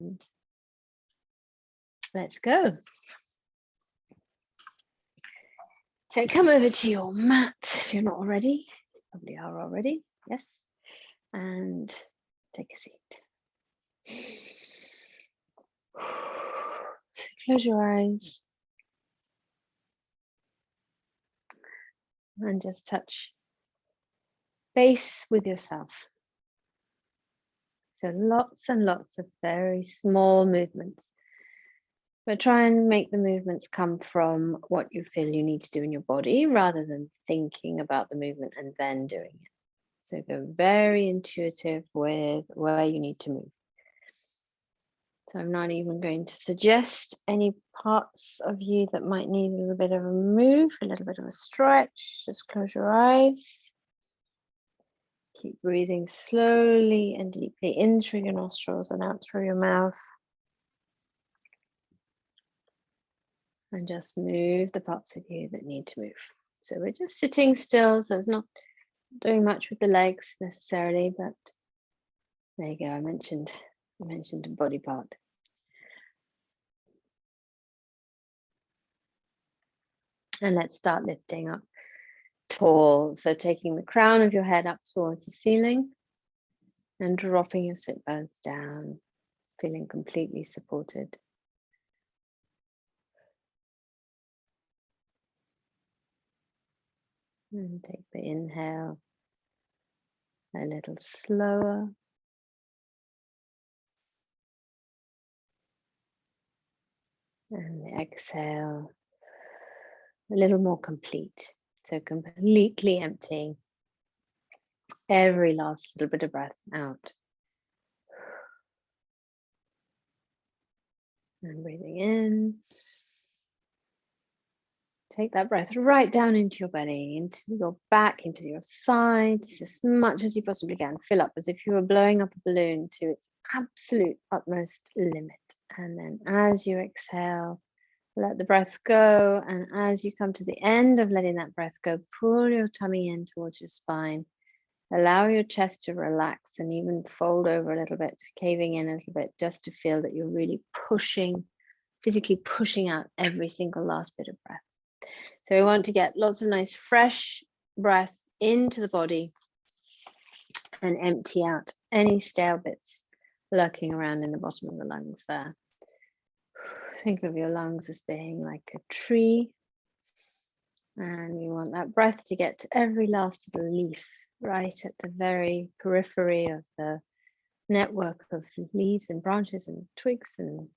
And let's go. So come over to your mat if you're not already. You probably are already, yes. And take a seat. So close your eyes and just touch base with yourself. So lots and lots of very small movements. But try and make the movements come from what you feel you need to do in your body rather than thinking about the movement and then doing it. So go very intuitive with where you need to move. So I'm not even going to suggest any parts of you that might need a little bit of a move, a little bit of a stretch. Just close your eyes. Keep breathing slowly and deeply in through your nostrils and out through your mouth. And just move the parts of you that need to move. So we're just sitting still, so it's not doing much with the legs necessarily, but there you go. I mentioned a body part. And let's start lifting up tall. So taking the crown of your head up towards the ceiling and dropping your sit bones down, feeling completely supported. And take the inhale a little slower. And the exhale a little more complete. So completely emptying every last little bit of breath out. And breathing in. Take that breath right down into your belly, into your back, into your sides, as much as you possibly can. Fill up as if you were blowing up a balloon to its absolute utmost limit. And then as you exhale, let the breath go. And as you come to the end of letting that breath go, pull your tummy in towards your spine. Allow your chest to relax and even fold over a little bit, caving in a little bit, just to feel that you're really pushing, physically pushing out every single last bit of breath. So we want to get lots of nice fresh breath into the body and empty out any stale bits lurking around in the bottom of the lungs there. Think of your lungs as being like a tree, and you want that breath to get to every last little leaf right at the very periphery of the network of leaves and branches and twigs and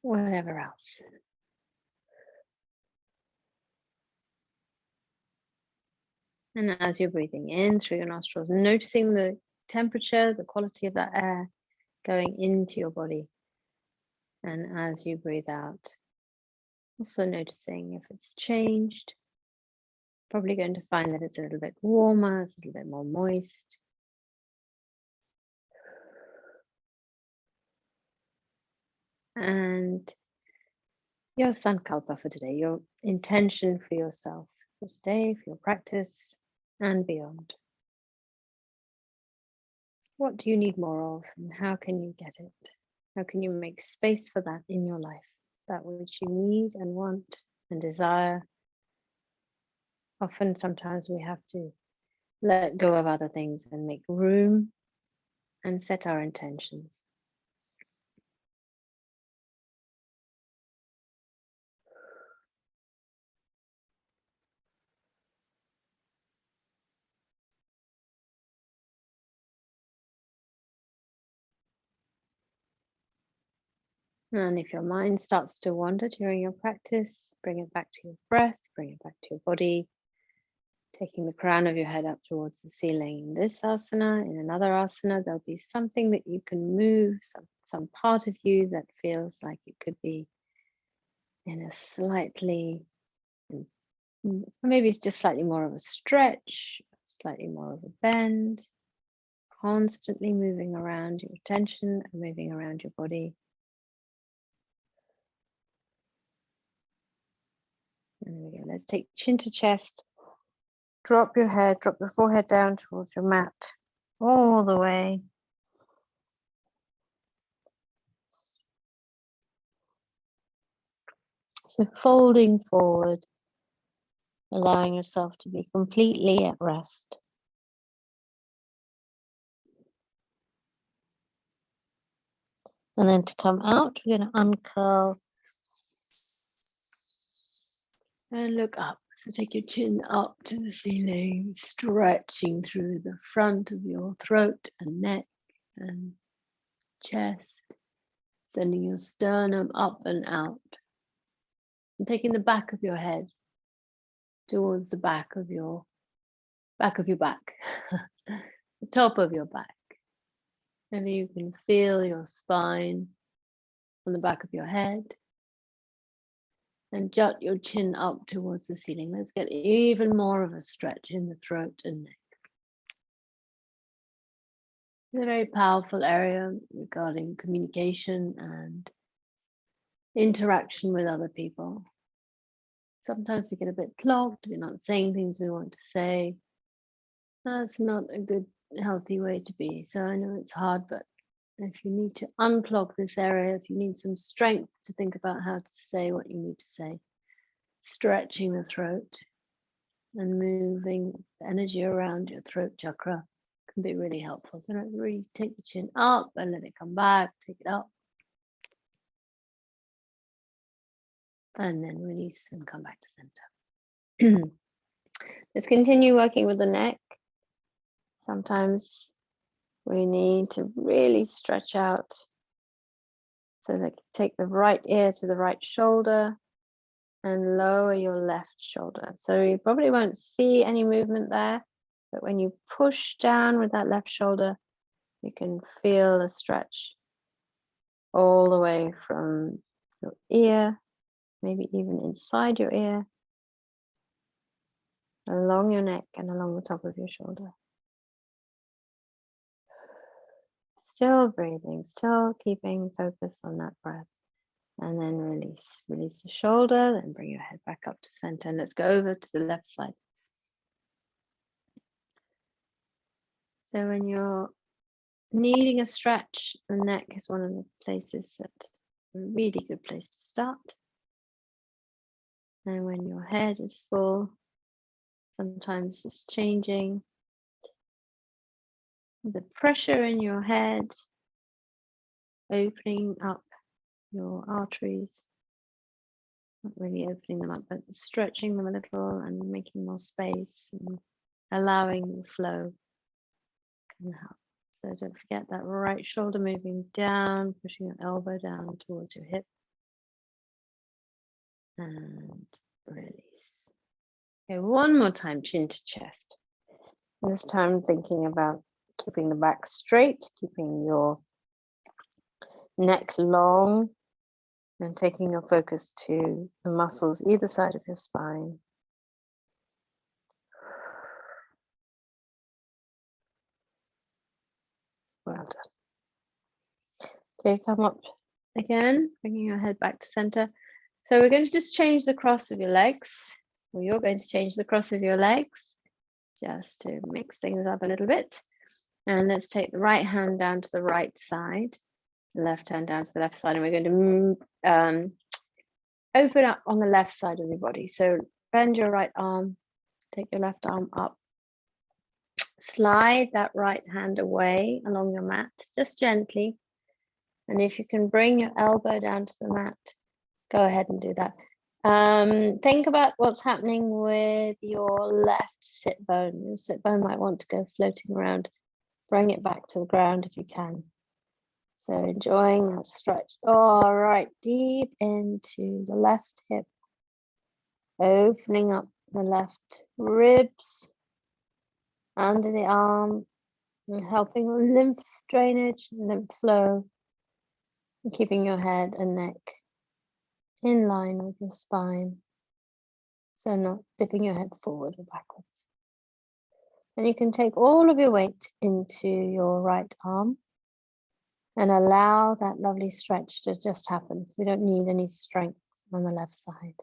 whatever else. And as you're breathing in through your nostrils, noticing the temperature, the quality of that air going into your body. And as you breathe out, also noticing if it's changed. Probably going to find that it's a little bit warmer, it's a little bit more moist. And your sankalpa for today, your intention for yourself for today, for your practice and beyond. What do you need more of, and how can you get it? How can you make space for that in your life? That which you need and want and desire. Often, sometimes we have to let go of other things and make room and set our intentions. And if your mind starts to wander during your practice, bring it back to your breath, bring it back to your body, taking the crown of your head up towards the ceiling. In this asana, in another asana, there'll be something that you can move, some part of you that feels like it could be in a slightly, maybe it's just slightly more of a stretch, slightly more of a bend, constantly moving around your attention and moving around your body. And there we go. Let's take chin to chest. Drop your head, drop the forehead down towards your mat, all the way. So folding forward, allowing yourself to be completely at rest. And then to come out, we're going to uncurl and look up. So take your chin up to the ceiling, stretching through the front of your throat and neck and chest, sending your sternum up and out. And taking the back of your head towards the back of your back, the top of your back. And you can feel your spine on the back of your head. And jut your chin up towards the ceiling. Let's get even more of a stretch in the throat and neck. It's a very powerful area regarding communication and interaction with other people. Sometimes we get a bit clogged, we're not saying things we want to say. That's not a good, healthy way to be. So I know it's hard, but if you need to unclog this area, if you need some strength to think about how to say what you need to say, stretching the throat and moving the energy around your throat chakra can be really helpful. So really take the chin up and let it come back, take it up. And then release and come back to center. Let's continue working with the neck. Sometimes we need to really stretch out. So that take the right ear to the right shoulder and lower your left shoulder. So you probably won't see any movement there, but when you push down with that left shoulder, you can feel a stretch all the way from your ear, maybe even inside your ear, along your neck and along the top of your shoulder. Still breathing, still keeping focus on that breath. And then release. Release the shoulder, then bring your head back up to center. And let's go over to the left side. So when you're needing a stretch, the neck is one of the places that's a really good place to start. And when your head is full, sometimes just changing the pressure in your head, opening up your arteries, not really opening them up, but stretching them a little and making more space and allowing the flow can help. So don't forget that right shoulder moving down, pushing your elbow down towards your hip and release. Okay, one more time, chin to chest. This time thinking about keeping the back straight, keeping your neck long, and taking your focus to the muscles either side of your spine. Well done. Okay, come up again, bringing your head back to center. So we're going to just change the cross of your legs, or you're going to change the cross of your legs, just to mix things up a little bit. And let's take the right hand down to the right side, the left hand down to the left side, and we're going to open up on the left side of your body. So bend your right arm, take your left arm up, slide that right hand away along your mat, just gently. And if you can bring your elbow down to the mat, go ahead and do that. Think about what's happening with your left sit bone. Your sit bone might want to go floating around. Bring it back to the ground if you can. So enjoying that stretch. All right, deep into the left hip, opening up the left ribs, under the arm, and helping with lymph drainage, lymph flow, and keeping your head and neck in line with your spine. So not dipping your head forward or backwards. And you can take all of your weight into your right arm and allow that lovely stretch to just happen. So we don't need any strength on the left side.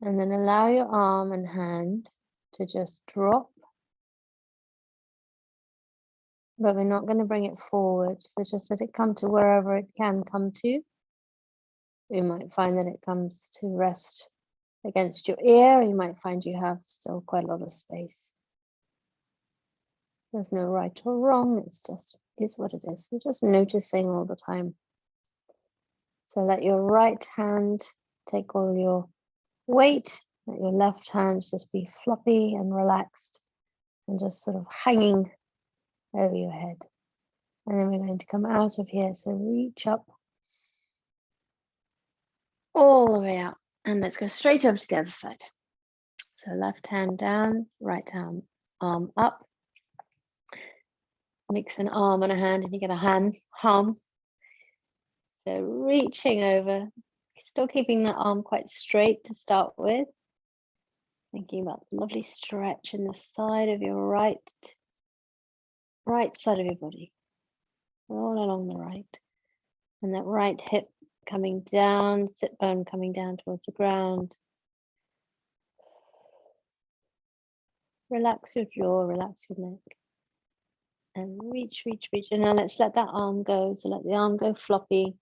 And then allow your arm and hand to just drop. But we're not going to bring it forward. So just let it come to wherever it can come to. You might find that it comes to rest against your ear. You might find you have still quite a lot of space. There's no right or wrong. It's just is what it is. We're just noticing all the time. So let your right hand take all your weight. Let your left hand just be floppy and relaxed and just sort of hanging over your head. And then we're going to come out of here. So reach up all the way out. And let's go straight over to the other side. So left hand down, right hand, arm up. Mix an arm and a hand and you get a palm. So reaching over, still keeping the arm quite straight to start with. Thinking about the lovely stretch in the side of your right side of your body, all along the right. And that right hip coming down, sit bone coming down towards the ground. Relax your jaw, relax your neck. And reach, reach, reach. And now let's let that arm go. So let the arm go floppy.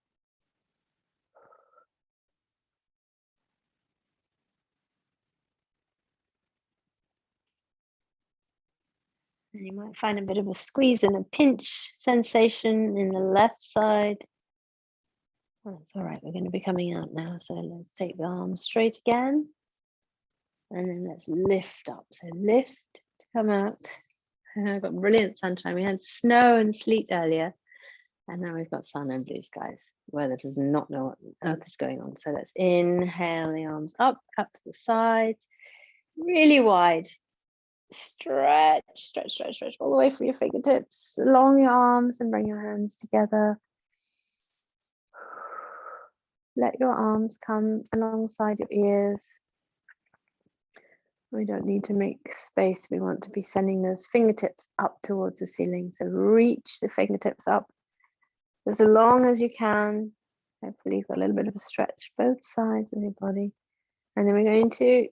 And you might find a bit of a squeeze and a pinch sensation in the left side. Oh, that's all right. We're going to be coming out now. So let's take the arm straight again. And then let's lift up. So lift to come out. I've got brilliant sunshine. We had snow and sleet earlier. And now we've got sun and blue skies. Weather does not know what on earth is going on. So let's inhale the arms up to the sides. Really wide. Stretch, stretch, stretch, stretch all the way through your fingertips, along your arms, and bring your hands together. Let your arms come alongside your ears. We don't need to make space. We want to be sending those fingertips up towards the ceiling. So reach the fingertips up as long as you can. Hopefully you've got a little bit of a stretch both sides of your body. And then we're going to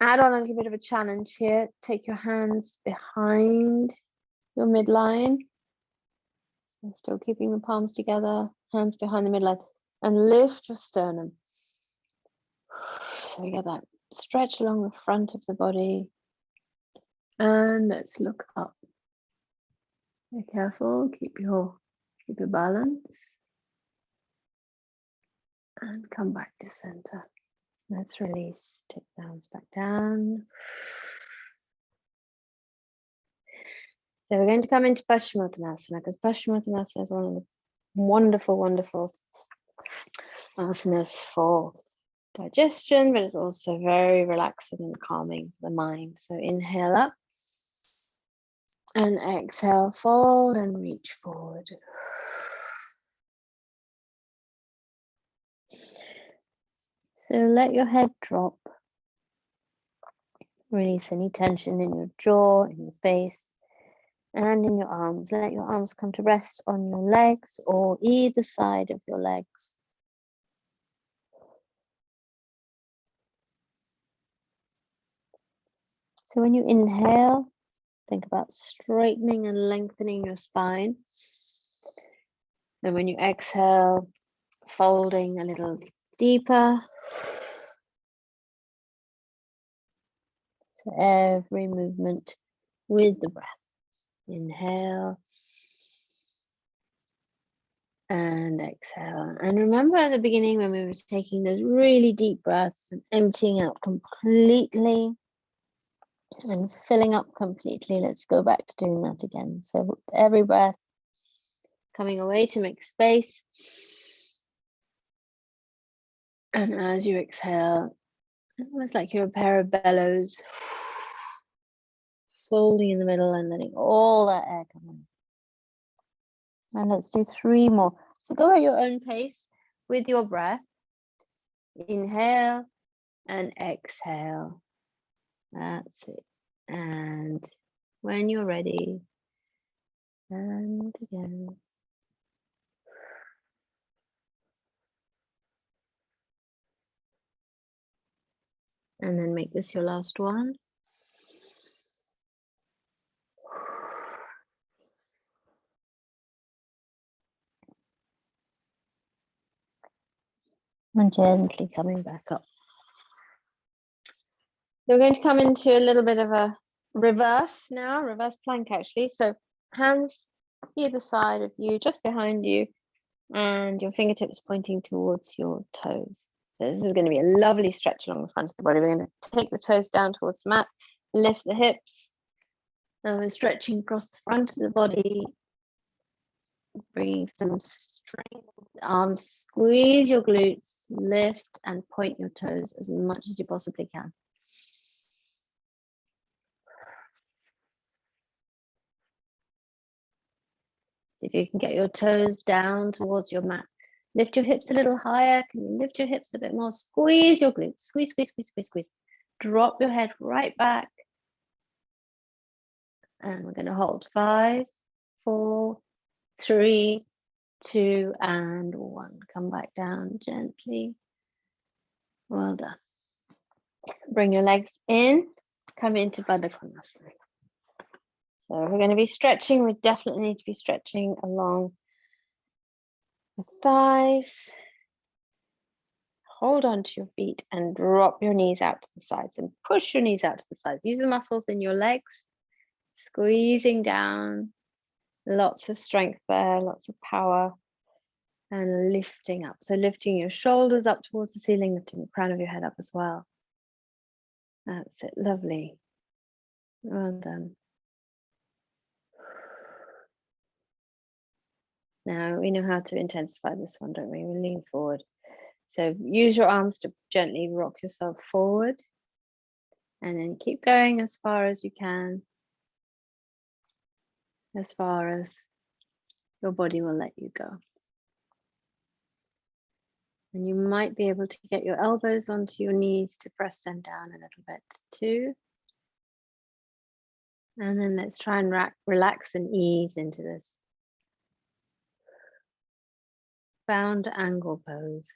add on a little bit of a challenge here. Take your hands behind your midline. And still keeping the palms together, hands behind the midline. And lift your sternum. So we get that stretch along the front of the body. And let's look up. Be careful, keep your balance. And come back to center. Let's release, take the hands back down. So we're going to come into Paschimottanasana because Paschimottanasana is one of the wonderful, wonderful asanas for digestion, but it's also very relaxing and calming for the mind. So inhale up and exhale, fold and reach forward. So let your head drop. Release any tension in your jaw, in your face, and in your arms. Let your arms come to rest on your legs or either side of your legs. So when you inhale, think about straightening and lengthening your spine. And when you exhale, folding a little deeper. So every movement with the breath. Inhale and exhale. And remember at the beginning when we were taking those really deep breaths and emptying out completely and filling up completely. Let's go back to doing that again. So every breath coming away to make space. And as you exhale, almost like you're a pair of bellows, folding in the middle and letting all that air come in. And let's do 3 more. So go at your own pace with your breath. Inhale and exhale. That's it. And when you're ready, and again. And then make this your last one. And gently coming back up. We're going to come into a little bit of a reverse now, reverse plank actually. So hands either side of you, just behind you, and your fingertips pointing towards your toes. So this is going to be a lovely stretch along the front of the body. We're going to take the toes down towards the mat, lift the hips, and we're stretching across the front of the body, bringing some strength. Arms, squeeze your glutes, lift and point your toes as much as you possibly can. If you can get your toes down towards your mat, lift your hips a little higher. Can you lift your hips a bit more? Squeeze your glutes, squeeze, squeeze, squeeze, squeeze, squeeze. Drop your head right back. And we're going to hold 5, 4, 3, 2, and 1. Come back down gently. Well done. Bring your legs in, come into Baddha Konasana. So we're going to be stretching. We definitely need to be stretching along the thighs. Hold on to your feet and drop your knees out to the sides and push your knees out to the sides. Use the muscles in your legs, squeezing down. Lots of strength there, lots of power, and lifting up. So lifting your shoulders up towards the ceiling, lifting the crown of your head up as well. That's it, lovely. Well done. Now we know how to intensify this one, don't we? We lean forward. So use your arms to gently rock yourself forward, and then keep going as far as you can, as far as your body will let you go. And you might be able to get your elbows onto your knees to press them down a little bit too. And then let's try and relax and ease into this bound angle pose.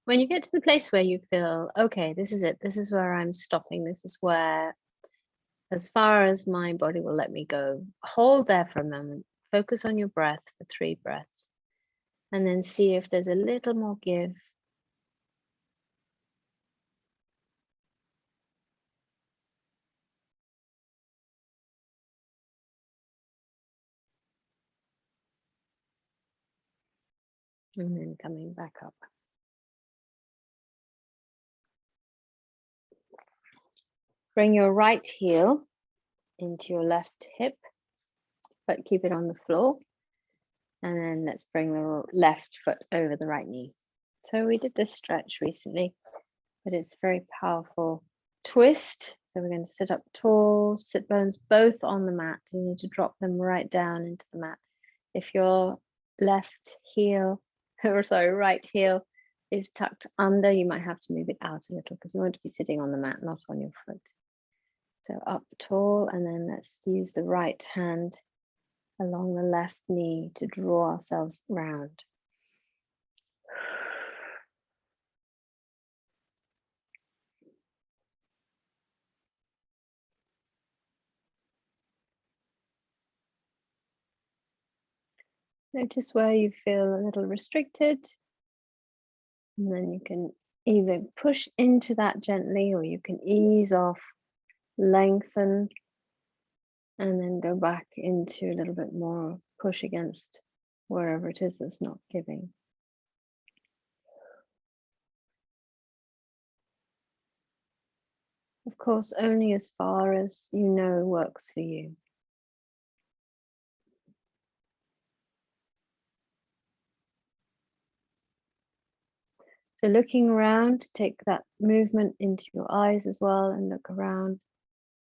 When you get to the place where you feel, okay, this is it, this is where I'm stopping, this is where, as far as my body will let me go, hold there for a moment, focus on your breath for 3 breaths, and then see if there's a little more give. And then coming back up. Bring your right heel into your left hip, but keep it on the floor. And then let's bring the left foot over the right knee. So we did this stretch recently, but it's a very powerful twist. So we're going to sit up tall, sit bones both on the mat. You need to drop them right down into the mat. If your left heel, or sorry, right heel is tucked under, you might have to move it out a little because we want to be sitting on the mat, not on your foot. So up tall, and then let's use the right hand along the left knee to draw ourselves round. Notice where you feel a little restricted, and then you can either push into that gently, or you can ease off, lengthen, and then go back into a little bit more push against wherever it is that's not giving. Of course, only as far as you know works for you. So looking around, take that movement into your eyes as well, and look around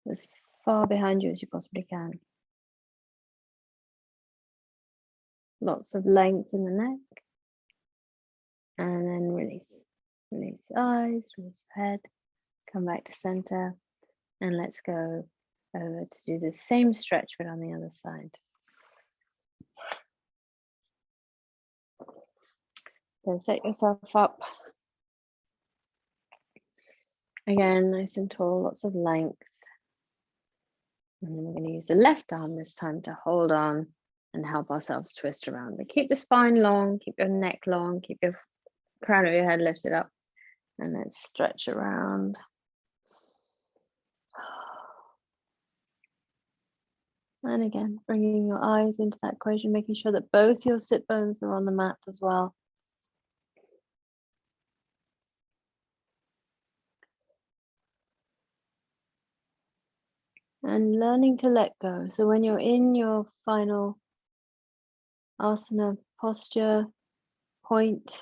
as far behind you as you possibly can. Lots of length in the neck. And then release. Release eyes, release head, come back to center, and let's go over to do the same stretch but on the other side. So set yourself up. Again, nice and tall, lots of length. And then we're going to use the left arm this time to hold on and help ourselves twist around. But keep the spine long, keep your neck long, keep your crown of your head lifted up. And let's stretch around. And again, bringing your eyes into that equation, making sure that both your sit bones are on the mat as well. And learning to let go. So when you're in your final asana posture point,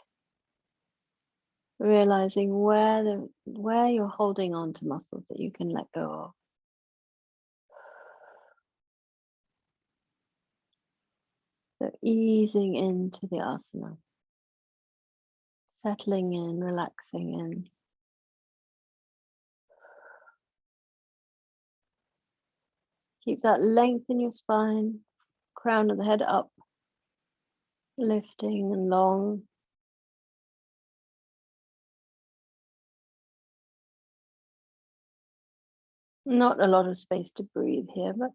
realizing where you're holding on to muscles that you can let go of. So easing into the asana, settling in, relaxing in. Keep that length in your spine, crown of the head up, lifting and long. Not a lot of space to breathe here, but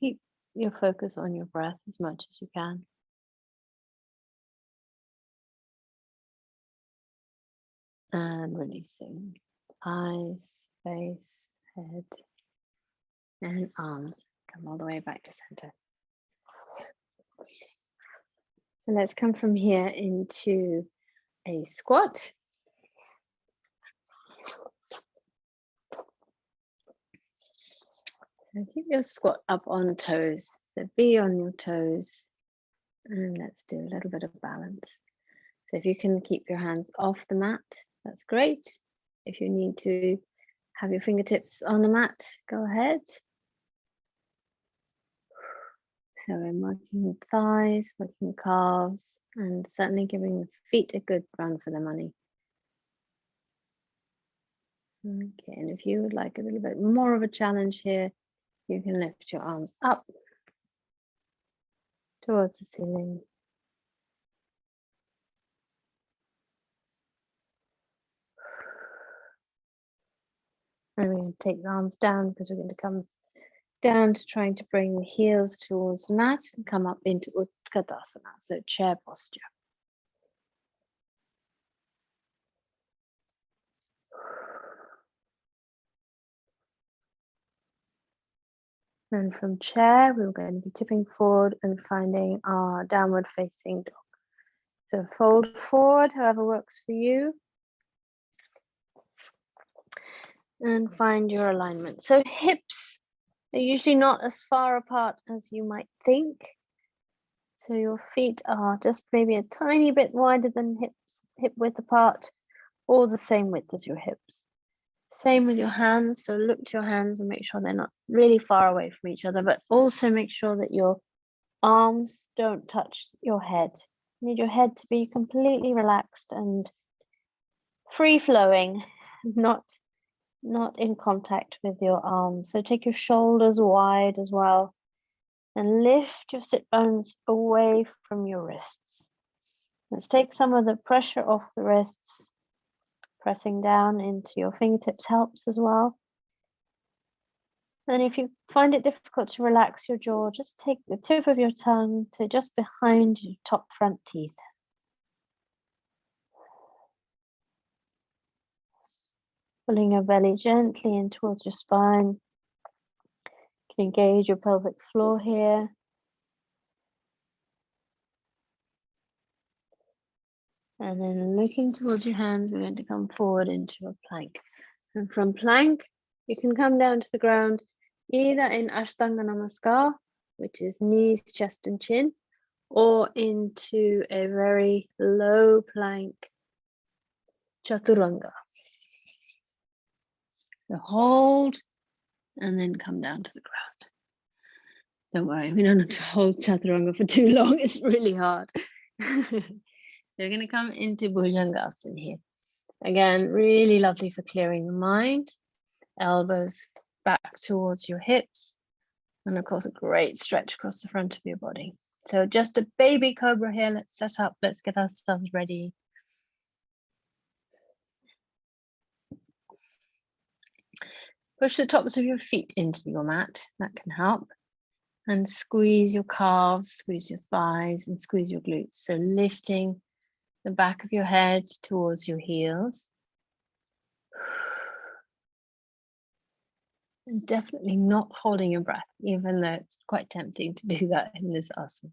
keep your focus on your breath as much as you can. And releasing. Eyes, face, head, and arms. Come all the way back to center. So let's come from here into a squat. So keep your squat up on toes. So be on your toes. And let's do a little bit of balance. So if you can keep your hands off the mat, that's great. If you need to have your fingertips on the mat, go ahead. So we're working thighs, working calves, and certainly giving the feet a good run for the money. Okay, and if you would like a little bit more of a challenge here, you can lift your arms up towards the ceiling. And we're going to take the arms down because we're going to come down to trying to bring the heels towards the mat and come up into Utkatasana, so chair posture. And from chair, we're going to be tipping forward and finding our downward facing dog. So fold forward, however works for you. And find your alignment. So hips are usually not as far apart as you might think. So your feet are just maybe a tiny bit wider than hip width apart, or the same width as your hips. Same with your hands, so look to your hands and make sure they're not really far away from each other, but also make sure that your arms don't touch your head. You need your head to be completely relaxed and free-flowing, not in contact with your arms. So take your shoulders wide as well and lift your sit bones away from your wrists. Let's take some of the pressure off the wrists. Pressing down into your fingertips helps as well. And if you find it difficult to relax your jaw, just take the tip of your tongue to just behind your top front teeth. Pulling your belly gently in towards your spine. You can engage your pelvic floor here. And then looking towards your hands, we're going to come forward into a plank. And from plank, you can come down to the ground, either in Ashtanga Namaskar, which is knees, chest, and chin, or into a very low plank, Chaturanga. So hold, and then come down to the ground. Don't worry, we don't have to hold Chaturanga for too long. It's really hard. So we're going to come into Bhujangasana here. Again, really lovely for clearing the mind. Elbows back towards your hips. And of course, a great stretch across the front of your body. So just a baby cobra here. Let's set up. Let's get ourselves ready. Push the tops of your feet into your mat. That can help. And squeeze your calves, squeeze your thighs, and squeeze your glutes. So lifting the back of your head towards your heels. And definitely not holding your breath, even though it's quite tempting to do that in this asana.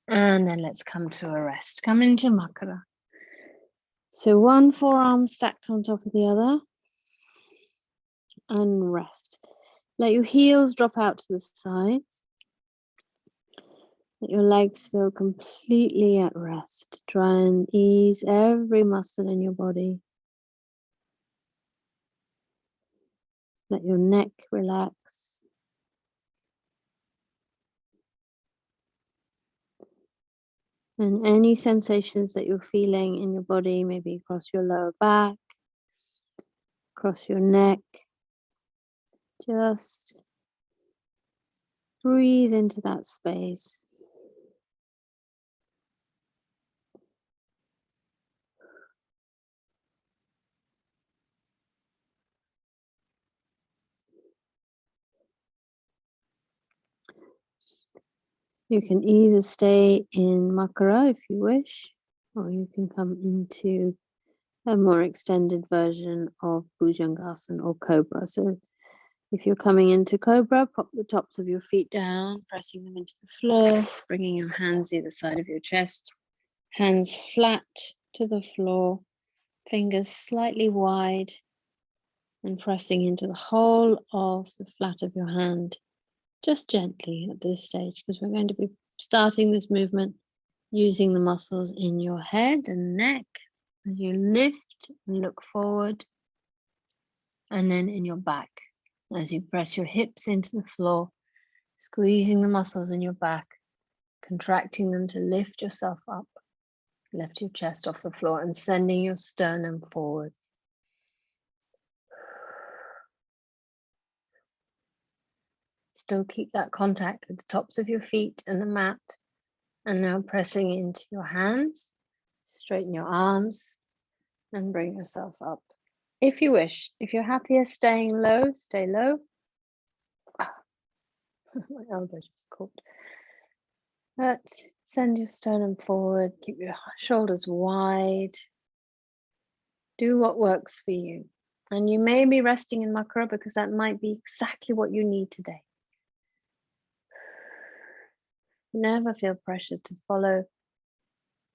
And then let's come to a rest. Come into Makara. So one forearm stacked on top of the other. And rest. Let your heels drop out to the sides. Let your legs feel completely at rest. Try and ease every muscle in your body. Let your neck relax. And any sensations that you're feeling in your body, maybe across your lower back, across your neck, just breathe into that space. You can either stay in Makara if you wish, or you can come into a more extended version of Bhujangasana or Cobra. So if you're coming into Cobra, pop the tops of your feet down, pressing them into the floor, bringing your hands either side of your chest, hands flat to the floor, fingers slightly wide, and pressing into the whole of the flat of your hand, just gently at this stage, because we're going to be starting this movement using the muscles in your head and neck as you lift and look forward, and then in your back as you press your hips into the floor, squeezing the muscles in your back, contracting them to lift yourself up, lift your chest off the floor, and sending your sternum forwards. Still keep that contact with the tops of your feet and the mat. And now pressing into your hands, straighten your arms and bring yourself up. If you wish, if you're happier staying low, stay low. My elbow just caught. But send your sternum forward, keep your shoulders wide. Do what works for you. And you may be resting in Makara because that might be exactly what you need today. Never feel pressured to follow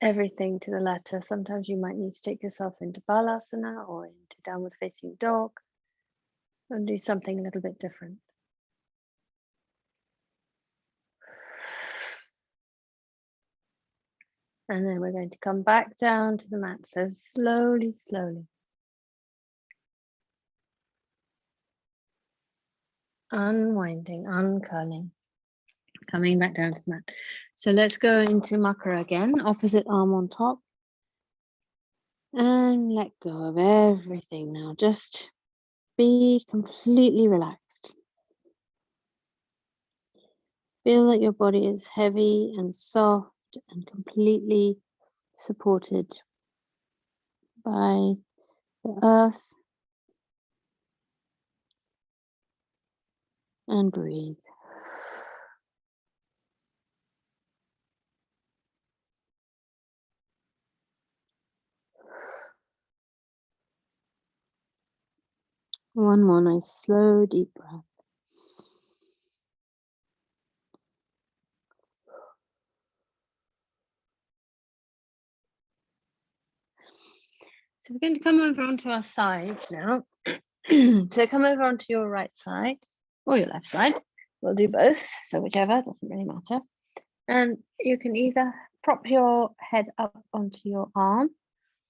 everything to the letter. Sometimes you might need to take yourself into Balasana or into downward facing dog and do something a little bit different. And then we're going to come back down to the mat. So slowly, slowly. Unwinding, uncurling, coming back down to the mat. So let's go into Makara again, opposite arm on top. And let go of everything now. Just be completely relaxed. Feel that your body is heavy and soft and completely supported by the earth. And breathe. One more nice, slow, deep breath. So we're going to come over onto our sides now. So come over onto your right side or your left side. We'll do both, so whichever, doesn't really matter. And you can either prop your head up onto your arm,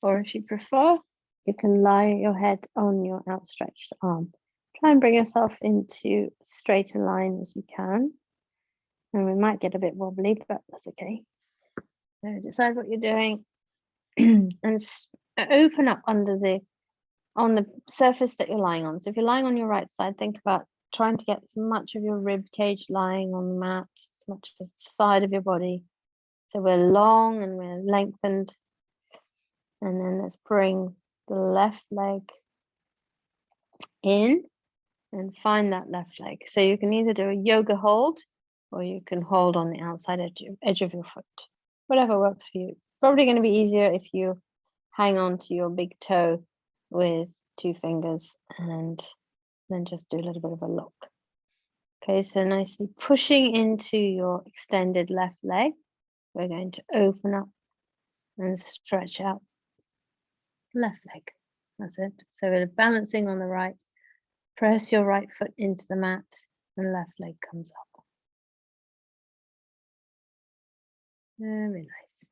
or if you prefer, you can lie your head on your outstretched arm. Try and bring yourself into as straight a line as you can. And we might get a bit wobbly, but that's okay. So decide what you're doing and open up on the surface that you're lying on. So if you're lying on your right side, think about trying to get as much of your rib cage lying on the mat, as much as the side of your body. So we're long and we're lengthened. And then let's bring the left leg in And find that left leg. So you can either do a yoga hold or you can hold on the outside edge of your foot. Whatever works for you. It's probably going to be easier if you hang on to your big toe with 2 fingers and then just do a little bit of a lock. Okay, so nicely pushing into your extended left leg. We're going to open up and stretch out left leg. That's it. So we're balancing on the right. Press your right foot into the mat and left leg comes up. Very nice.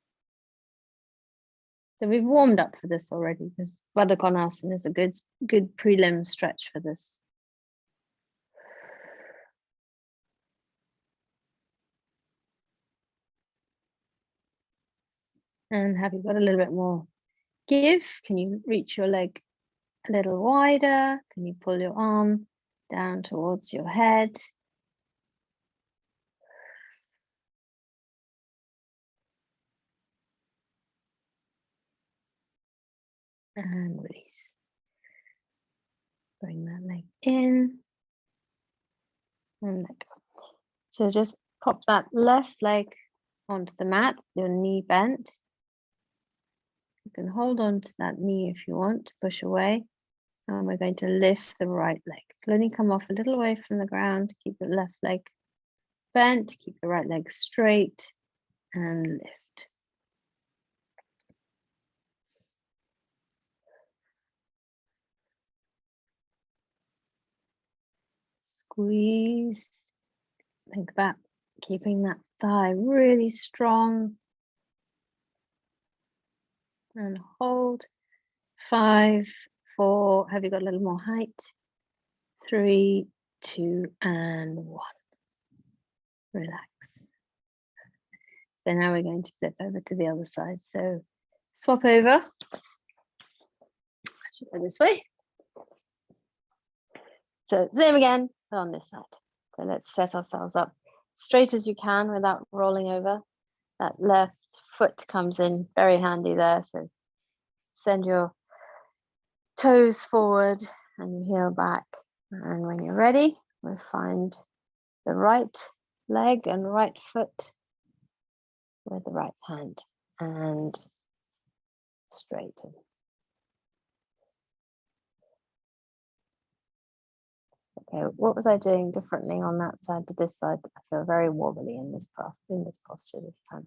So we've warmed up for this already because Baddha Konasana is a good prelim stretch for this. And have you got a little bit more give? Can you reach your leg a little wider? Can you pull your arm down towards your head? And release. Bring that leg in and let go. So just pop that left leg onto the mat, your knee bent. You can hold on to that knee if you want to push away. And we're going to lift the right leg. Only come off a little away from the ground. Keep the left leg bent, keep the right leg straight and lift. Squeeze. Think about keeping that thigh really strong. And hold. 5, 4. Have you got a little more height? 3, 2, and 1. Relax. So now we're going to flip over to the other side. So swap over. I should go this way. So same again, but on this side. So let's set ourselves up straight as you can without rolling over. That left foot comes in very handy there. So send your toes forward and your heel back. And when you're ready, we'll find the right leg and right foot with the right hand and straighten. Okay, what was I doing differently on that side to this side? I feel very wobbly in this posture this time.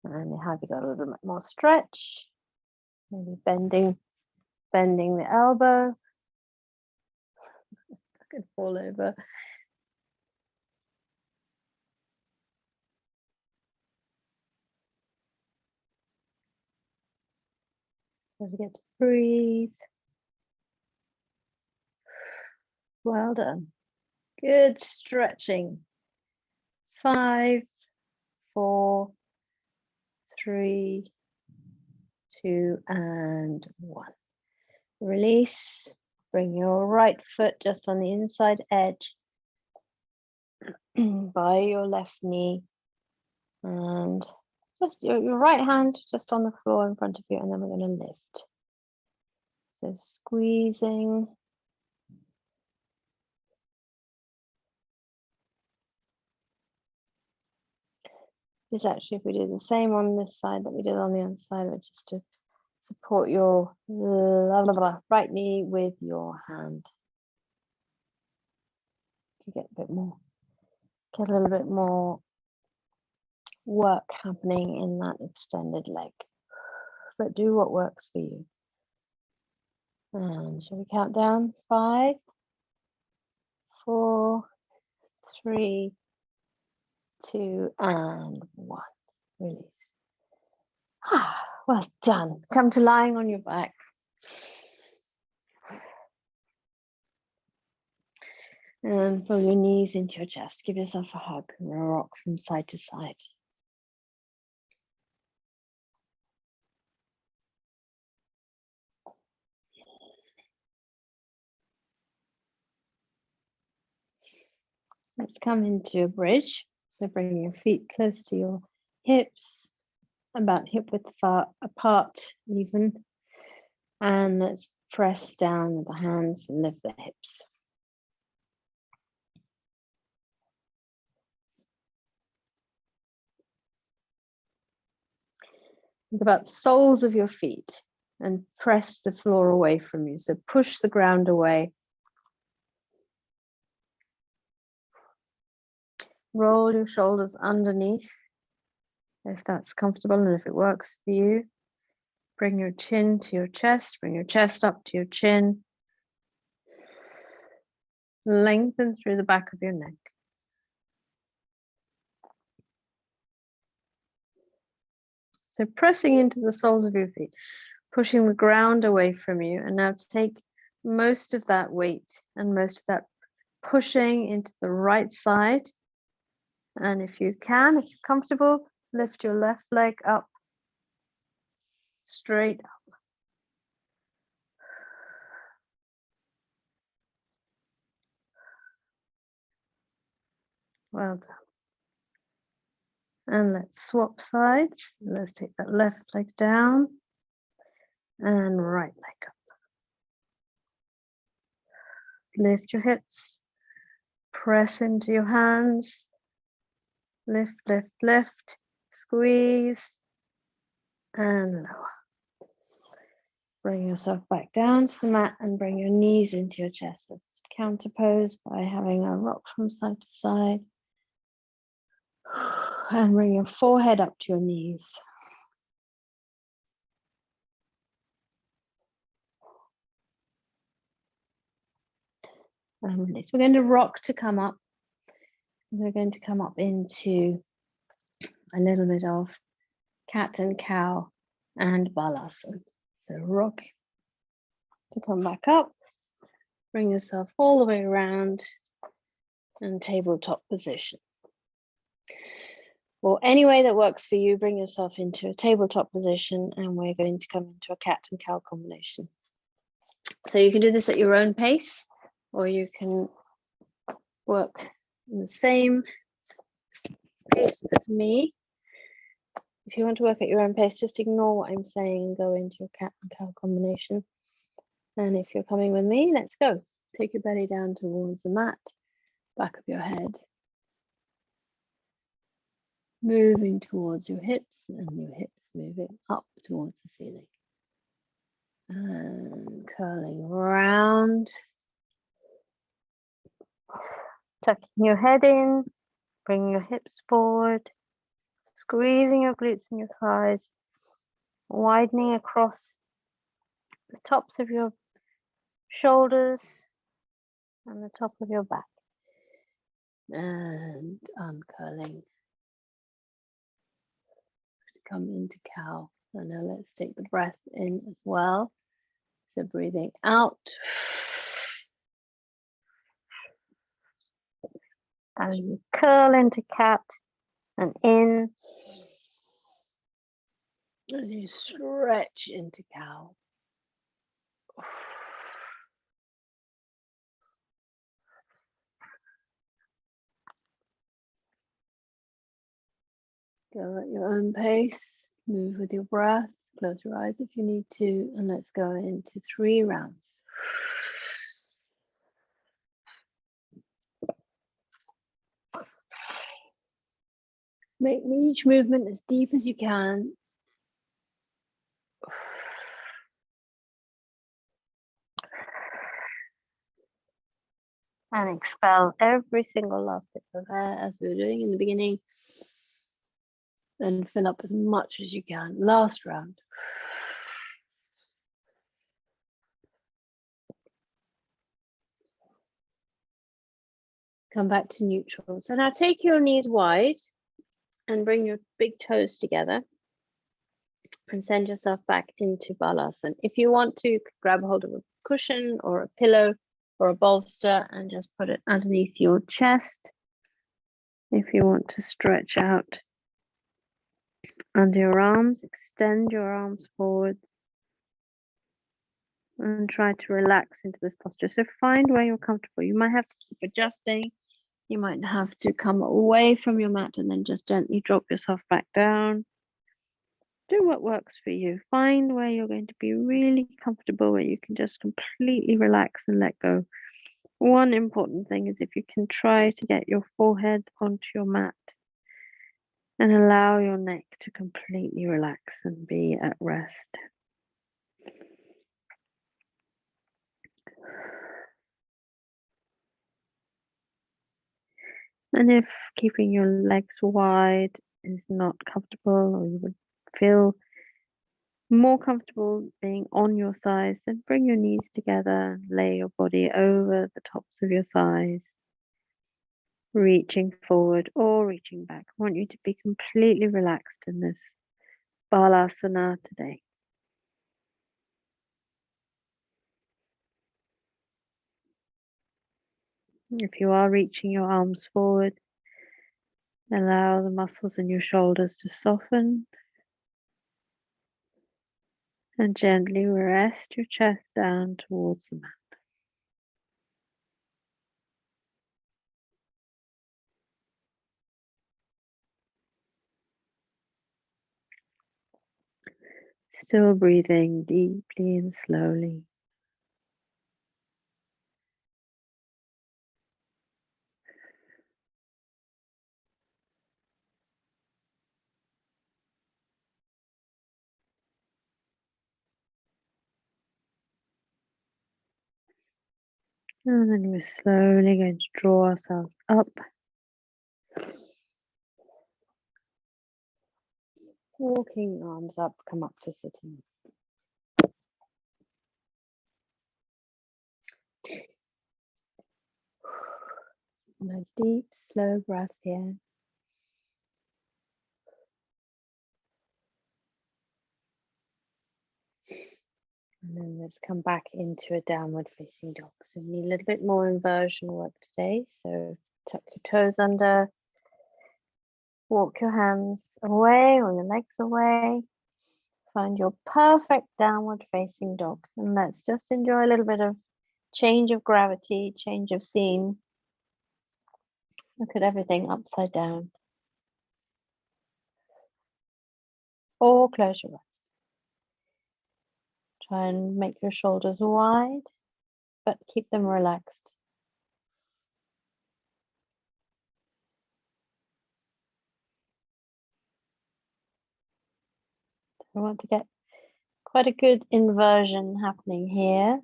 And have you got a little bit more stretch? Maybe bending the elbow. I could fall over. Don't forget to breathe. Well done. Good stretching. 5, 4, 3, 2, and 1. Release. Bring your right foot just on the inside edge by your left knee. And just your right hand just on the floor in front of you, and then we're going to lift. So squeezing. This actually, if we do the same on this side that we did on the other side, which is to support your right knee with your hand. You get a little bit more work happening in that extended leg. But do what works for you. And shall we count down? 5, 4, 3, 2, and 1. Release. Well done. Come to lying on your back. And pull your knees into your chest. Give yourself a hug and rock from side to side. Let's come into a bridge. So bring your feet close to your hips, about hip width apart even. And let's Press down with the hands and lift the hips. Think about the soles of your feet and press the floor away from you. So push the ground away. Roll your shoulders underneath if that's comfortable and if it works for you. Bring your chin to your chest, bring your chest up to your chin. Lengthen through the back of your neck. So pressing into the soles of your feet, pushing the ground away from you. And now take most of that weight and most of that pushing into the right side. And if you can, if you're comfortable, lift your left leg up, straight up. Well done. And let's swap sides. Let's take that left leg down and right leg up. Lift your hips, press into your hands, lift, lift, lift, squeeze, and lower. Bring yourself back down to the mat and bring your knees into your chest. Let's counter pose by having a rock from side to side. And bring your forehead up to your knees. And release. We're going to rock to come up. We're going to come up into a little bit of cat and cow and balasana. So rock to come back up. Bring yourself all the way around and tabletop position. Or any way that works for you, bring yourself into a tabletop position and we're going to come into a cat and cow combination. So you can do this at your own pace or you can work in the same pace as me. If you want to work at your own pace, just ignore what I'm saying and go into your cat and cow combination. And if you're coming with me, let's go. Take your belly down towards the mat, back of your head. Moving towards your hips and your hips moving up towards the ceiling. And curling round. Tucking your head in, bringing your hips forward, squeezing your glutes and your thighs, widening across the tops of your shoulders and the top of your back. And uncurling. Come into cow. And now let's take the breath in as well. So breathing out. As you curl into cat and in. As you stretch into cow. Go at your own pace. Move with your breath. Close your eyes if you need to. And let's go into 3 rounds. Make each movement as deep as you can. And expel every single last bit of air as we were doing in the beginning. And fill up as much as you can. Last round. Come back to neutral. So now take your knees wide and bring your big toes together and send yourself back into balasana. If you want to, grab hold of a cushion or a pillow or a bolster and just put it underneath your chest. If you want to stretch out under your arms, extend your arms forward and try to relax into this posture. So find where you're comfortable. You might have to keep adjusting. You might have to come away from your mat and then just gently drop yourself back down. Do what works for you. Find where you're going to be really comfortable, where you can just completely relax and let go. One important thing is if you can try to get your forehead onto your mat and allow your neck to completely relax and be at rest. And if keeping your legs wide is not comfortable, or you would feel more comfortable being on your thighs, then bring your knees together and lay your body over the tops of your thighs, reaching forward or reaching back. I want you to be completely relaxed in this Balasana today. If you are reaching your arms forward, allow the muscles in your shoulders to soften and gently rest your chest down towards the mat. Still breathing deeply and slowly. And then we're slowly going to draw ourselves up. Walking arms up, come up to sitting. Nice deep, slow breath here. And then let's come back into a downward facing dog. So we need a little bit more inversion work today. So tuck your toes under, walk your hands away or your legs away. Find your perfect downward facing dog. And let's just enjoy a little bit of change of gravity, change of scene. Look at everything upside down. Or close your eyes. Try and make your shoulders wide, but keep them relaxed. I want to get quite a good inversion happening here.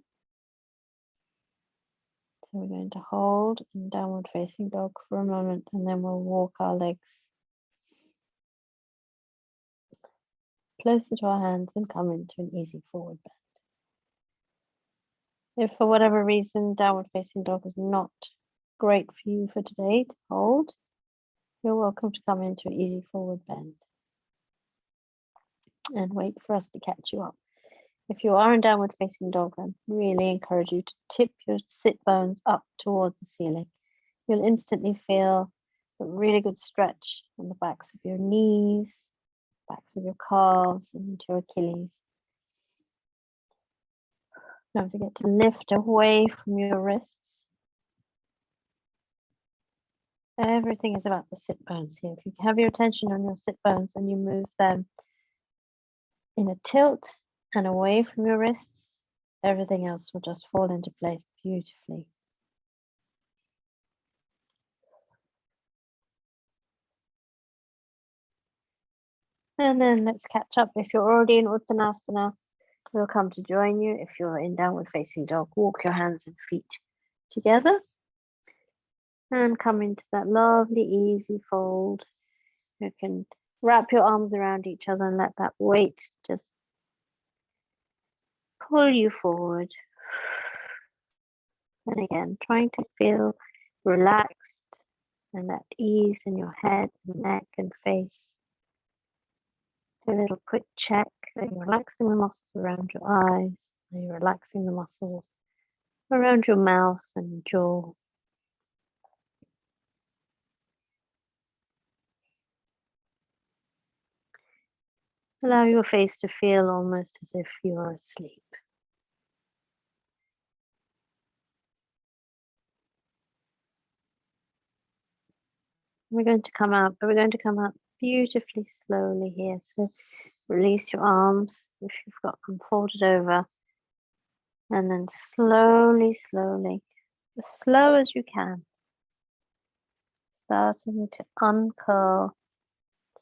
So we're going to hold in downward facing dog for a moment, and then we'll walk our legs closer to our hands and come into an easy forward bend. If for whatever reason downward facing dog is not great for you for today to hold, you're welcome to come into an easy forward bend and wait for us to catch you up. If you are in downward facing dog, I really encourage you to tip your sit bones up towards the ceiling. You'll instantly feel a really good stretch on the backs of your knees, backs of your calves, and into your Achilles. Don't forget to lift away from your wrists. Everything is about the sit bones here. If you have your attention on your sit bones and you move them in a tilt and away from your wrists, everything else will just fall into place beautifully. And then let's catch up. If you're already in Uttanasana, we'll come to join you. If you're in downward facing dog, walk your hands and feet together and come into that lovely easy fold. You can wrap your arms around each other and let that weight just pull you forward. And again, trying to feel relaxed and at ease in your head, neck, and face. A little quick check that you're relaxing the muscles around your eyes, and you're relaxing the muscles around your mouth and jaw. Allow your face to feel almost as if you are asleep. We're going to come out, but we're going to come out beautifully slowly here. So Release your arms if you've got them folded over. And then slowly, slowly, as slow as you can, starting to uncurl,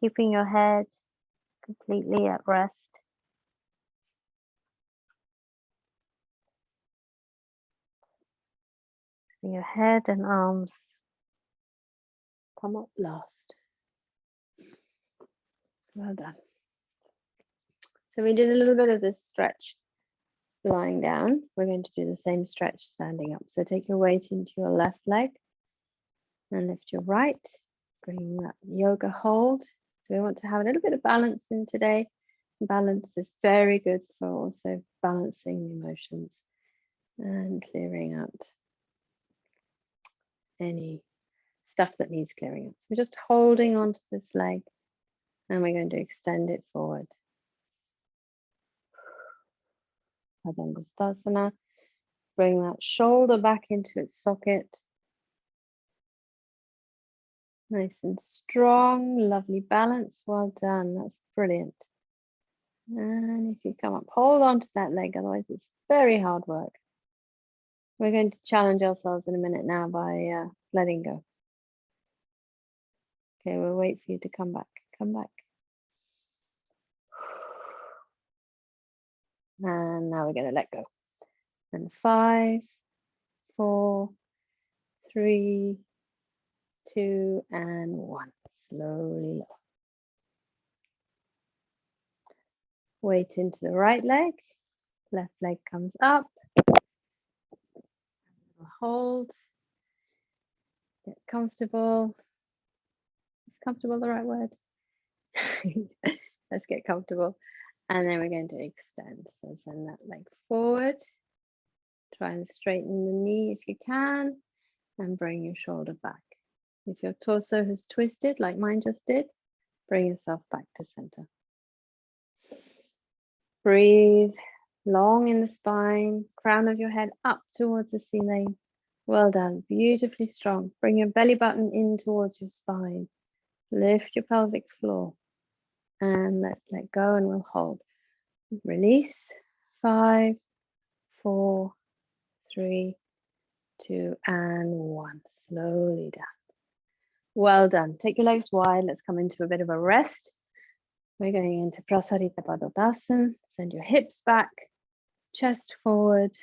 keeping your head completely at rest. Your head and arms come up last. Well done. So we did a little bit of this stretch lying down. We're going to do the same stretch standing up. So take your weight into your left leg and lift your right, bring that yoga hold. So we want to have a little bit of balance in today. Balance is very good for also balancing the emotions and clearing out any stuff that needs clearing out. So we're just holding onto this leg and we're going to extend it forward. Adangustasana. Bring that shoulder back into its socket. Nice and strong, lovely balance. Well done, that's brilliant. And if you come up, hold on to that leg, otherwise it's very hard work. We're going to challenge ourselves in a minute now by letting go. Okay, we'll wait for you to come back. Come back. And now we're going to let go. And 5, 4, 3, 2, and 1. Slowly lower. Weight into the right leg. Left leg comes up. Hold. Get comfortable. Is comfortable the right word? Let's get comfortable. And then we're going to extend. So send that leg forward. Try and straighten the knee if you can. And bring your shoulder back. If your torso has twisted like mine just did, bring yourself back to center. Breathe long in the spine, crown of your head up towards the ceiling. Well done, beautifully strong. Bring your belly button in towards your spine. Lift your pelvic floor. And let's let go and we'll hold. Release. 5, 4, 3, 2, and 1. Slowly down. Well done. Take your legs wide. Let's come into a bit of a rest. We're going into Prasarita Padottanasana. Send your hips back, chest forward.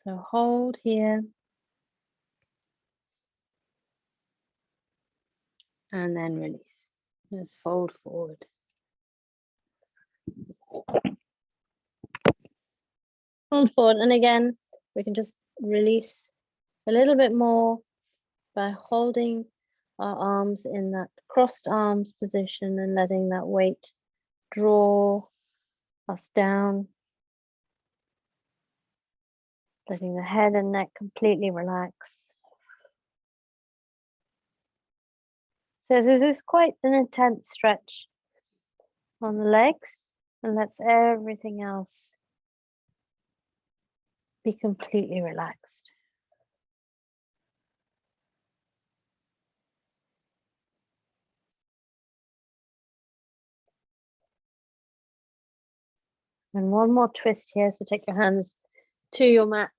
So hold here. And then release. Just fold forward. Fold forward. And again, we can just release a little bit more by holding our arms in that crossed arms position and letting that weight draw us down. Letting the head and neck completely relax. So this is quite an intense stretch on the legs, and lets everything else be completely relaxed. And one more twist here. So take your hands to your mat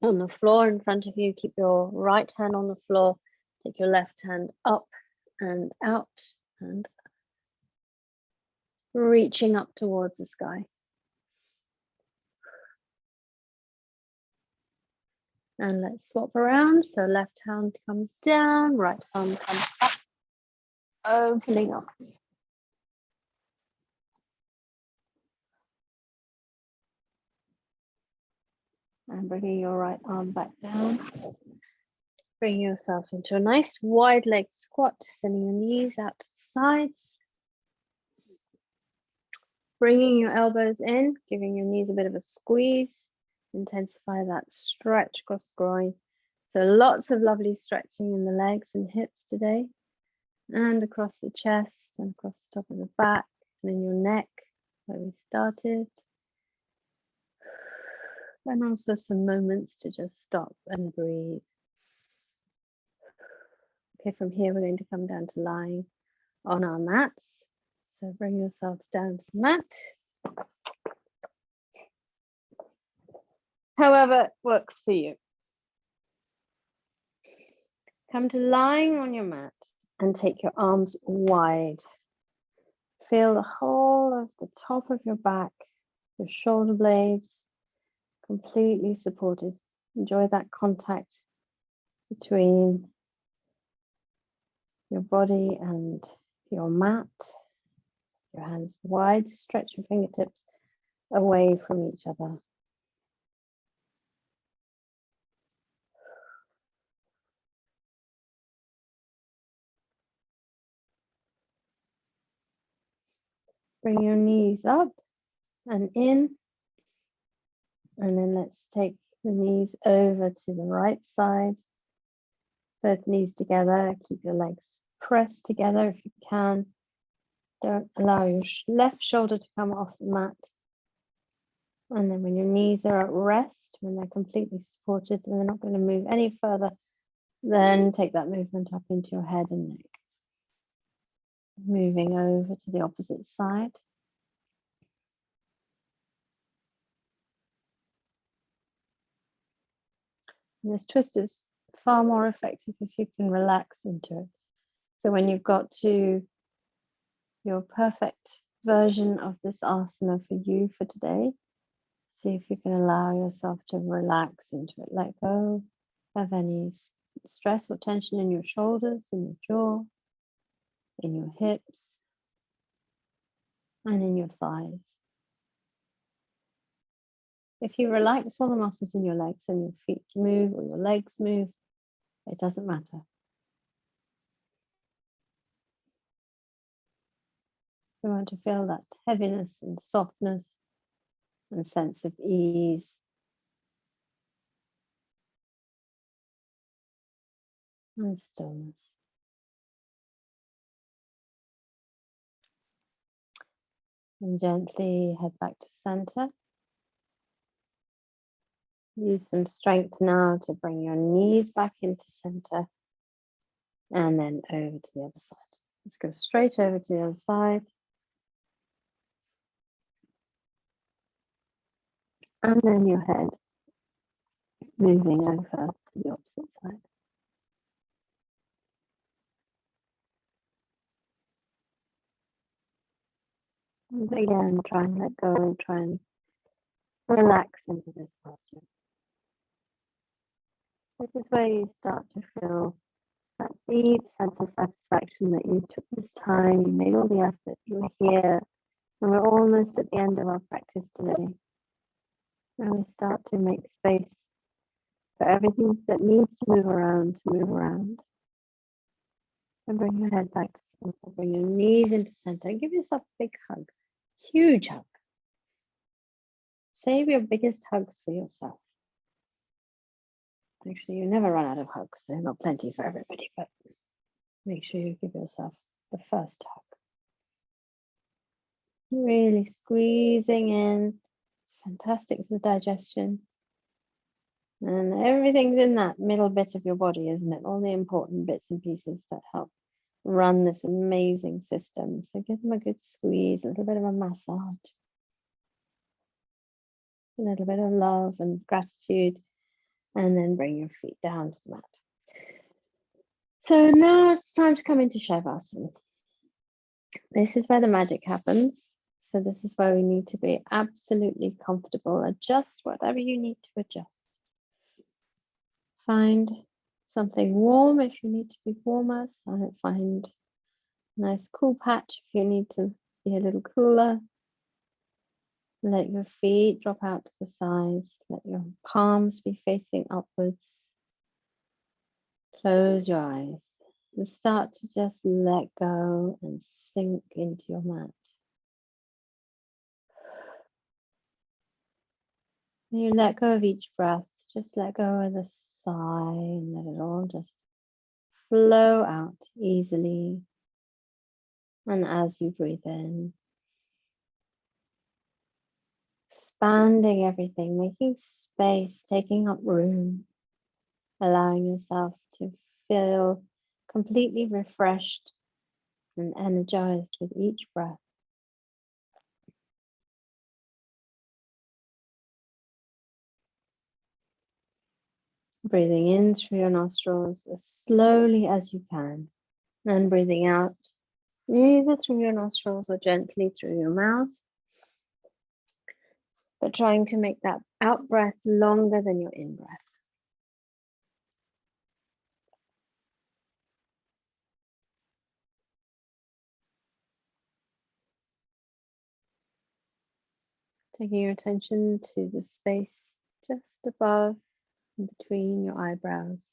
on the floor in front of you. Keep your right hand on the floor. Take your left hand up and out and reaching up towards the sky. And let's swap around. So left hand comes down, right arm comes up, opening up. And bringing your right arm back down. Bring yourself into a nice wide leg squat, sending your knees out to the sides. Bringing your elbows in, giving your knees a bit of a squeeze. Intensify that stretch across the groin. So lots of lovely stretching in the legs and hips today. And across the chest and across the top of the back and in your neck where we started. And also some moments to just stop and breathe. Okay, from here we're going to come down to lying on our mats. So bring yourself down to the mat. However works for you. Come to lying on your mat and take your arms wide. Feel the whole of the top of your back, your shoulder blades, completely supported. Enjoy that contact between your body and your mat. Your hands wide, stretch your fingertips away from each other. Bring your knees up and in. And then let's take the knees over to the right side. Both knees together. Keep your legs pressed together if you can. Don't allow your left shoulder to come off the mat. And then when your knees are at rest, when they're completely supported and they're not going to move any further, then take that movement up into your head and neck. Moving over to the opposite side. And this twist is far more effective if you can relax into it. So when you've got to your perfect version of this asana for you for today, see if you can allow yourself to relax into it. Let go of any stress or tension in your shoulders, in your jaw, in your hips, and in your thighs. If you relax all the muscles in your legs and your feet move or your legs move, it doesn't matter. You want to feel that heaviness and softness and sense of ease. And stillness. And gently head back to center. Use some strength now to bring your knees back into center. And then over to the other side. Let's go straight over to the other side. And then your head moving over to the opposite side. And again, try and let go and try and relax into this posture. This is where you start to feel that deep sense of satisfaction that you took this time, you made all the effort, you were here, and we're almost at the end of our practice today. And we start to make space for everything that needs to move around. And bring your head back to center, bring your knees into center, and give yourself a big hug, huge hug. Save your biggest hugs for yourself. Actually, you never run out of hugs. There's not plenty for everybody, but make sure you give yourself the first hug. Really squeezing in. It's fantastic for the digestion. And everything's in that middle bit of your body, isn't it? All the important bits and pieces that help run this amazing system. So give them a good squeeze, a little bit of a massage. A little bit of love and gratitude. And then bring your feet down to the mat. So now it's time to come into Shavasana. This is where the magic happens. So this is where we need to be absolutely comfortable. Adjust whatever you need to adjust. Find something warm if you need to be warmer. So find a nice cool patch if you need to be a little cooler. Let your feet drop out to the sides. Let your palms be facing upwards. Close your eyes and start to just let go and sink into your mat. When you let go of each breath, just let go of the sigh and let it all just flow out easily. And as you breathe in, expanding everything, making space, taking up room, allowing yourself to feel completely refreshed and energized with each breath. Breathing in through your nostrils as slowly as you can, and breathing out either through your nostrils or gently through your mouth, but trying to make that out breath longer than your in breath. Taking your attention to the space just above and between your eyebrows.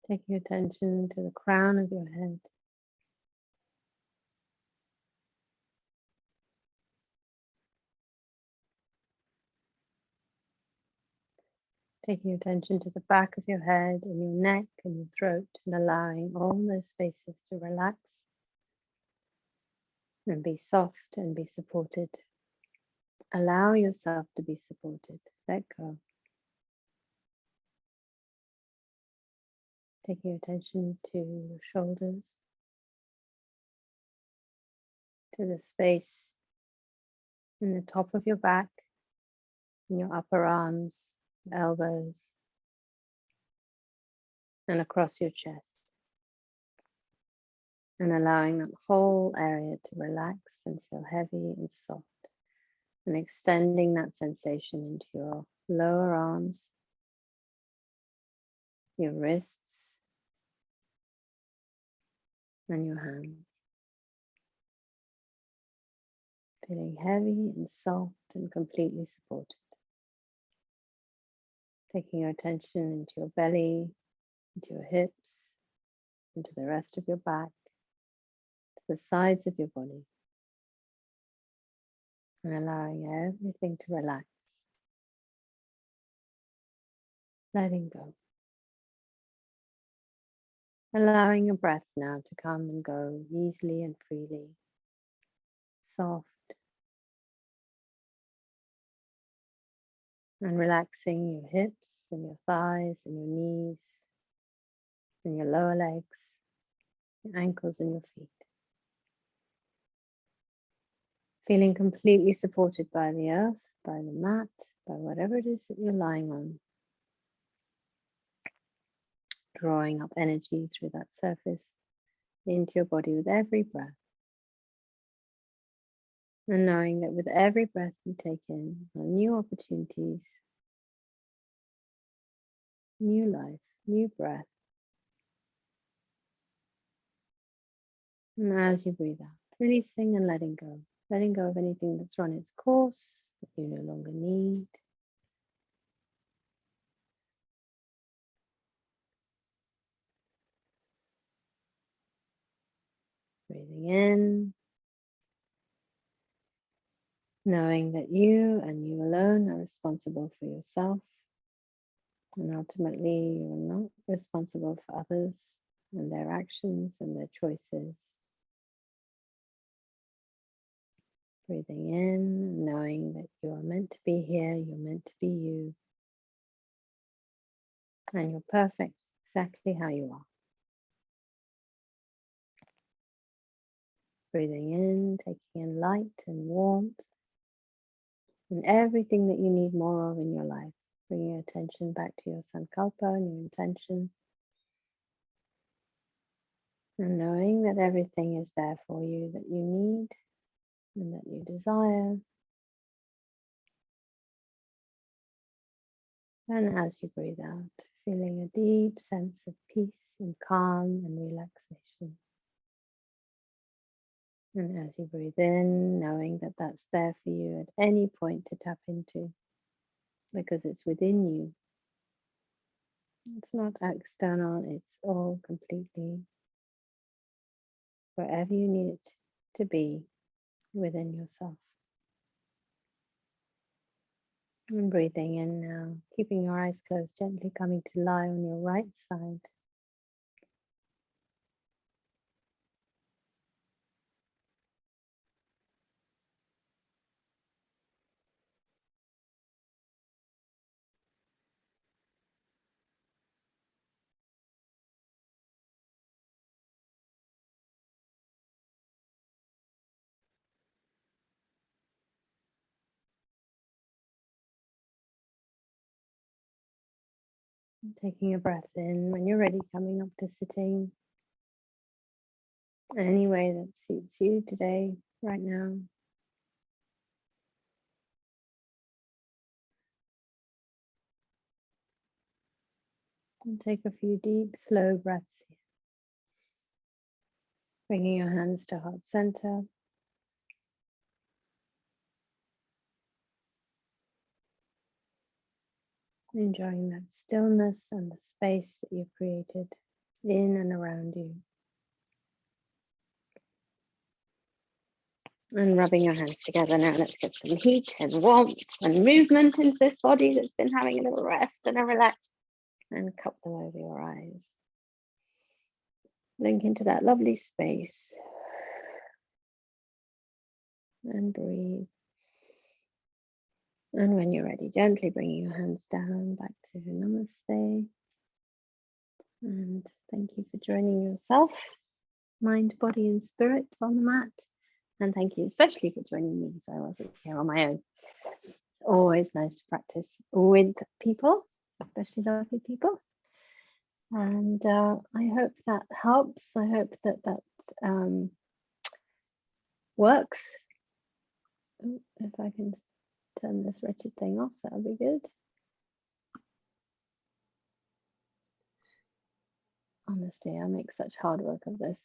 Taking attention to the crown of your head. Taking attention to the back of your head and your neck and your throat, and allowing all those spaces to relax and be soft and be supported. Allow yourself to be supported. Let go. Taking attention to your shoulders, to the space in the top of your back, in your upper arms, elbows, and across your chest. And allowing that whole area to relax and feel heavy and soft. And extending that sensation into your lower arms, your wrists, and your hands. Feeling heavy and soft and completely supported. Taking your attention into your belly, into your hips, into the rest of your back, to the sides of your body, and allowing everything to relax. Letting go. Allowing your breath now to come and go easily and freely, soft, and relaxing your hips and your thighs and your knees and your lower legs, your ankles and your feet. Feeling completely supported by the earth, by the mat, by whatever it is that you're lying on. Drawing up energy through that surface into your body with every breath. And knowing that with every breath you take in are new opportunities, new life, new breath. And as you breathe out, releasing and letting go. Letting go of anything that's run its course that you no longer need. Breathing in, knowing that you and you alone are responsible for yourself, and ultimately you are not responsible for others and their actions and their choices. Breathing in, knowing that you are meant to be here, you're meant to be you, and you're perfect exactly how you are. Breathing in, taking in light and warmth, and everything that you need more of in your life. Bringing your attention back to your sankalpa and your intention, and knowing that everything is there for you that you need and that you desire. And as you breathe out, feeling a deep sense of peace and calm and relaxation. And as you breathe in, knowing that that's there for you at any point to tap into, because it's within you. It's not external, it's all completely wherever you need it to be within yourself. And breathing in now, keeping your eyes closed, gently coming to lie on your right side. Taking a breath in. When you're ready, coming up to sitting. Any way that suits you today, right now. And take a few deep, slow breaths. Bringing your hands to heart center. Enjoying that stillness and the space that you've created in and around you. And rubbing your hands together now. Let's get some heat and warmth and movement into this body that's been having a little rest and a relax. And cup them over your eyes. Link into that lovely space. And breathe. And when you're ready, gently bringing your hands down back to Namaste. And thank you for joining yourself, mind, body, and spirit on the mat. And thank you especially for joining me, so I wasn't here on my own. It's always nice to practice with people, especially lovely people. And I hope that helps. I hope that works. If I can turn this wretched thing off, that would be good. Honestly, I make such hard work of this.